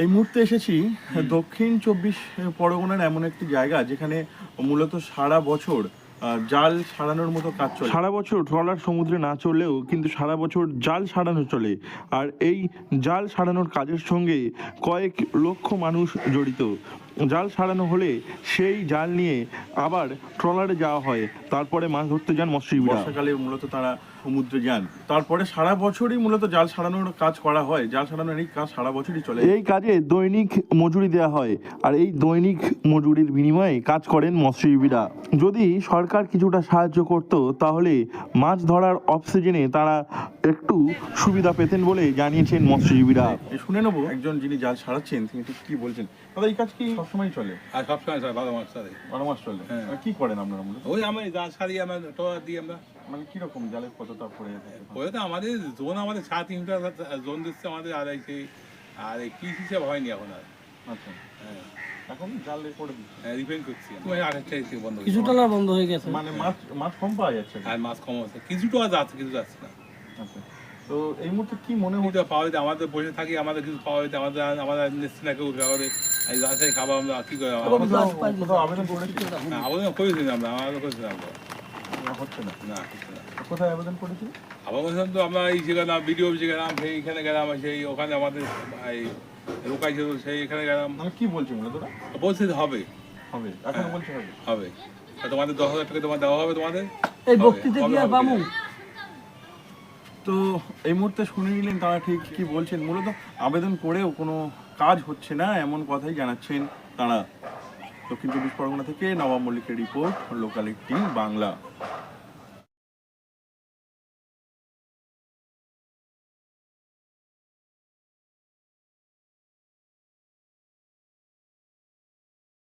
এই মুহূর্তে এসেছি দক্ষিণ চব্বিশ পরগনার এমন একটি জায়গা যেখানে মূলত সারা বছর জাল সারানোর মতো কাজ চলে। সারা বছর ট্রলার সমুদ্রে না চললেও কিন্তু সারা বছর জাল সারানো চলে, আর এই জাল সারানোর কাজের সঙ্গে কয়েক লক্ষ মানুষ জড়িত। জাল সারানো হলে সেই জাল নিয়ে আবার ট্রলারে যাওয়া হয়, তারপরে মাছ ধরতে যান মৎস্যজীবীরা। বর্ষাকালে মূলত তারা সমুদ্রে যান, তারপরে সারা বছরই মূলত জাল সারানোর কাজ করা হয়। জাল সারানোর এই কাজ সারা বছরই চলে। এই কাজে দৈনিক মজুরি দেওয়া হয়, আর এই দৈনিক মজুরির বিনিময়ে কাজ করেন মৎস্যজীবীরা। যদি সরকার কিছুটা সাহায্য করত তাহলে মাছ ধরার অফ সিজনে তারা একটু সুবিধা পেতেন বলে জানিয়েছেন মৎস্যজীবীরা। শুনে নেবো একজন যিনি জাল সারাচ্ছেন তিনি ঠিক কি বলছেন। দাদা, এই কাজ কি সবসময় চলে? আর সবসময় চলে, 12 মাস চলে। 12 মাস চলে। হ্যাঁ। কি করেন আপনারা? ওই আমি জাল সারি, আমরা ট্রলার দিই আমরা। মানে কিরকম জালের কতটা পড়ে? ওই তো আমাদের জোন, আমাদের 3.5 জোন দিচ্ছে আমাদের, আর আর এই পিস হিসেবে হয়নি এখন আর। আচ্ছা, হ্যাঁ, এখন জাল করে দিচ্ছি, রিপেন্ট করছি। তুমি 28 তারিখ থেকে বন্ধ, কিছু ট্রলার বন্ধ হয়ে গেছে। মানে মাছ কম পাওয়া যাচ্ছে। আর মাছ কম হচ্ছে, কিছু ট্রলার যাচ্ছে, কিছু যাচ্ছে না। আচ্ছা, তো এই মুহূর্তে কি মনে হতে হচ্ছে? পাওয়া যেতে, আমাদের বসে থাকি, আমাদের কিছু পাওয়া যেতে, আমাদের নিশ্চিত না কেউ ব্যবহারে এই জাল সারি খাবো আমরা, কি করে? আবেদন করেছি, আবেদন করেছিলাম আমরা, আমাদের করেছিলাম হচ্ছে না। না, হচ্ছে না। কোথায় আবেদন করেছি? আবার বলছিলাম তো আমরা এই গেলাম, বিডিও অফিসে গেলাম, সেইখানে গেলাম, সেই ওখানে আমাদের এই লোকাই ছিল, সেইখানে গেলাম। আমি কি বলছি মূলত? বলছে হবে, হবে, এখন বলছে হবে। হবে। তোমাদের 10,000 টাকা তোমার দেওয়া হবে, তোমাদের এই বক্তৃতা কি আর পাবো? তো এই মুহূর্তে শুনে নিলেন তারা ঠিক কি বলছেন। মূলত আবেদন করেও কোনো কাজ হচ্ছে না, এমন কথাই জানাচ্ছেন তারা। দক্ষিণ চব্বিশ পরগনা থেকে নবাব মল্লিকের রিপোর্ট, লোকাল 18 বাংলা।